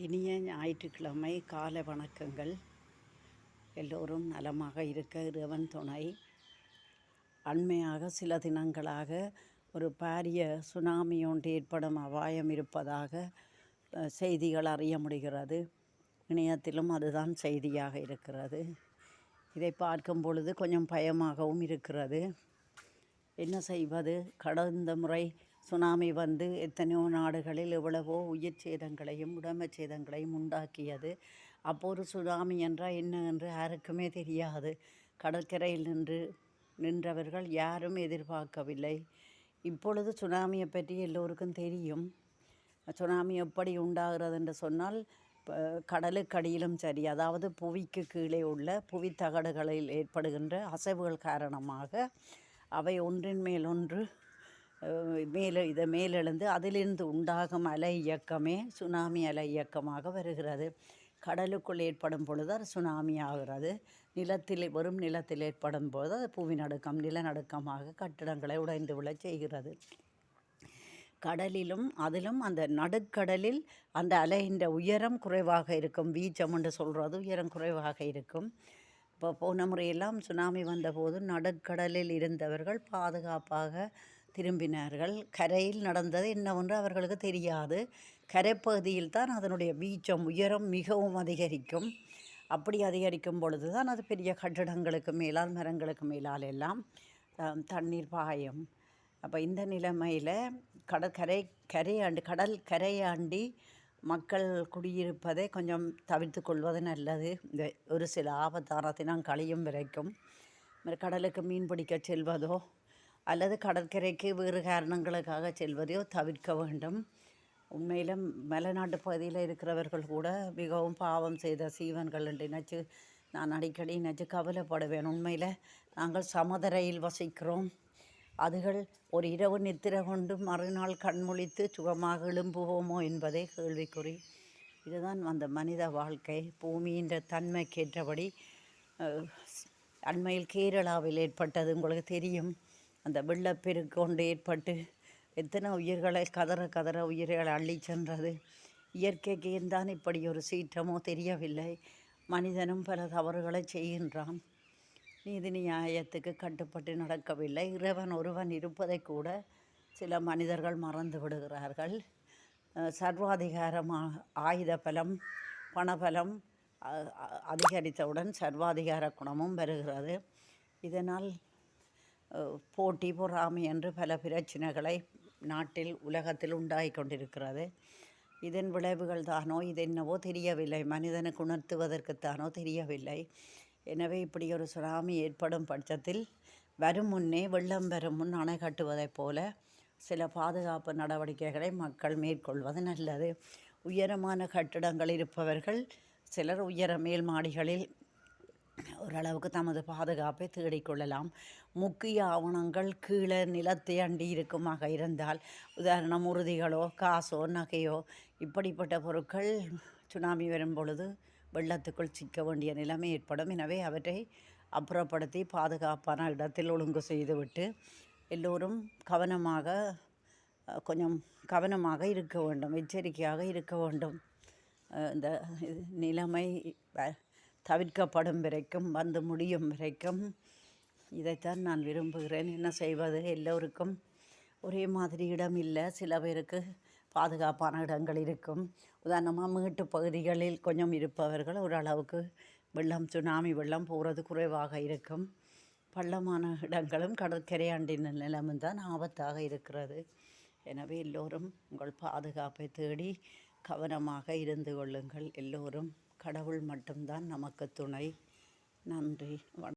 இனிய ஞாயிற்றுக்கிழமை காலை வணக்கங்கள். எல்லோரும் நலமாக இருக்க இறைவன் துணை. அண்மையாக சில தினங்களாக ஒரு பாரிய சுனாமி ஒன்று ஏற்படும் அபாயம் இருப்பதாக செய்திகள் அறிய முடிகிறது. இணையத்திலும் அதுதான் செய்தியாக இருக்கிறது. இதை பார்க்கும் பொழுது கொஞ்சம் பயமாகவும் இருக்கிறது. என்ன செய்வது? கடந்த முறை சுனாமி வந்து எத்தனையோ நாடுகளில் எவ்வளவோ உயிர் சேதங்களையும் உடைமை சேதங்களையும் உண்டாக்கியது. அப்போது சுனாமி என்றால் என்ன என்று யாருக்குமே தெரியாது. கடற்கரையில் நின்றவர்கள் யாரும் எதிர்பார்க்கவில்லை. இப்பொழுது சுனாமியை பற்றி எல்லோருக்கும் தெரியும். சுனாமி எப்படி உண்டாகிறது என்று சொன்னால், கடலுக்கடியிலும் சரி, அதாவது புவிக்கு கீழே உள்ள புவித்தகடுகளில் ஏற்படுகின்ற அசைவுகள் காரணமாக அவை ஒன்றின் மேல் ஒன்று மேலெழுந்து அதிலிருந்து உண்டாகும் அலை இயக்கமே சுனாமி அலை இயக்கமாக வருகிறது. கடலுக்குள் ஏற்படும் பொழுது அது சுனாமி ஆகிறது. வெறும் நிலத்தில் ஏற்படும் போது அது புவிநடுக்கம், நிலநடுக்கமாக கட்டிடங்களை உடைந்து விழச் செய்கிறது. கடலிலும் அதிலும் அந்த நடுக்கடலில் அந்த அலையின் உயரம் குறைவாக இருக்கும். வீச்சம் என்று சொல்கிறது உயரம் குறைவாக இருக்கும். இப்போ போன முறையெல்லாம் சுனாமி வந்தபோது நடுக்கடலில் இருந்தவர்கள் பாதுகாப்பாக திரும்பினார்கள். கரையில் நடந்தது என்னவென்று அவர்களுக்கு தெரியாது. கரைப்பகுதியில் தான் அதனுடைய வீச்சம் உயரம் மிகவும் அதிகரிக்கும். அப்படி அதிகரிக்கும் பொழுது தான் அது பெரிய கட்டிடங்களுக்கு மேலால், மரங்களுக்கு மேலால் எல்லாம் தண்ணீர் பாயும். அப்போ இந்த நிலைமையில் கடல் கரையாண்டி மக்கள் குடியிருப்பதை கொஞ்சம் தவிர்த்து கொள்வது நல்லது. இந்த ஒரு சில ஆபத்தான தினம் கழியும் வரைக்கும் கடலுக்கு மீன் பிடிக்க செல்வதோ அல்லது கடற்கரைக்கு வேறு காரணங்களுக்காக செல்வதையோ தவிர்க்க வேண்டும். உண்மையிலும் மலைநாட்டு பகுதியில் இருக்கிறவர்கள் கூட மிகவும் பாவம் செய்த சீவன்கள் என்று நினச்சி நான் அடிக்கடி நினச்சி கவலைப்படுவேன். உண்மையில் நாங்கள் சமதரையில் வசிக்கிறோம். அதுகள் ஒரு இரவு நித்திரை கொண்டு மறுநாள் கண்முழித்து சுகமாக எழும்புவோமோ என்பதே கேள்விக்குறி. இதுதான் அந்த மனித வாழ்க்கை. பூமியின் தன்மைக்கேற்றபடி அண்மையில் கேரளாவில் ஏற்பட்டது உங்களுக்கு தெரியும். அந்த வெள்ளப்பெருக்கு கொண்டு ஏற்பட்டு எத்தனை உயிர்களை கதற உயிர்களை அள்ளி சென்றது. இயற்கைக்கு தான் இப்படி ஒரு சீற்றமோ தெரியவில்லை. மனிதனும் பல தவறுகளை செய்கின்றான். நீதி நியாயத்துக்கு கட்டுப்பட்டு நடக்கவில்லை. இறைவன் ஒருவன் இருப்பதை கூட சில மனிதர்கள் மறந்து விடுகிறார்கள். சர்வாதிகாரமாக ஆயுத பலம், பணபலம் அதிகரித்தவுடன் சர்வாதிகார குணமும் வருகிறது. இதனால் போட்டி பொறாமை என்று பல பிரச்சனைகளை நாட்டில் உலகத்தில் உண்டாகி கொண்டிருக்கிறது. இதன் விளைவுகள் தானோ இது என்னவோ தெரியவில்லை. மனிதனுக்கு உணர்த்துவதற்குத்தானோ தெரியவில்லை. எனவே இப்படி ஒரு சுனாமி ஏற்படும் பட்சத்தில் வரும் முன்னே வெள்ளம் வரும் முன் அணை கட்டுவதைப் போல சில பாதுகாப்பு நடவடிக்கைகளை மக்கள் மேற்கொள்வது நல்லது. உயரமான கட்டிடங்கள் இருப்பவர்கள் சிலர் உயர மேல் மாடிகளில் ஓரளவுக்கு தமது பாதுகாப்பை தேடிக்கொள்ளலாம். முக்கிய ஆவணங்கள் கீழே நிலத்தை அண்டி இருக்குமாக இருந்தால், உதாரணம் உறுதிகளோ காசோ நகையோ இப்படிப்பட்ட பொருட்கள் சுனாமி வரும் பொழுது வெள்ளத்துக்குள் சிக்க வேண்டிய நிலைமை ஏற்படும். எனவே அவற்றை அப்புறப்படுத்தி பாதுகாப்பான இடத்தில் ஒழுங்கு செய்துவிட்டு எல்லோரும் கொஞ்சம் கவனமாக இருக்க வேண்டும், எச்சரிக்கையாக இருக்க வேண்டும். இந்த நிலைமை தவிர்க்கப்படும் வரைக்கும், வந்து முடியும் வரைக்கும் இதைத்தான் நான் விரும்புகிறேன். என்ன செய்வது? எல்லோருக்கும் ஒரே மாதிரி இடம் இல்லை. சில பேருக்கு பாதுகாப்பான இடங்கள் இருக்கும். உதாரணமாக மேட்டு பகுதிகளில் கொஞ்சம் இருப்பவர்கள் ஓரளவுக்கு சுனாமி வெள்ளம் போகிறது குறைவாக இருக்கும். பள்ளமான இடங்களும் கடற்கரையாண்டின நிலமும் தான் ஆபத்தாக இருக்கிறது. எனவே எல்லோரும் உங்கள் பாதுகாப்பை தேடி கவனமாக இருந்து கொள்ளுங்கள். எல்லோரும் கடவுள் மட்டும்தான் நமக்கு துணை. நன்றி.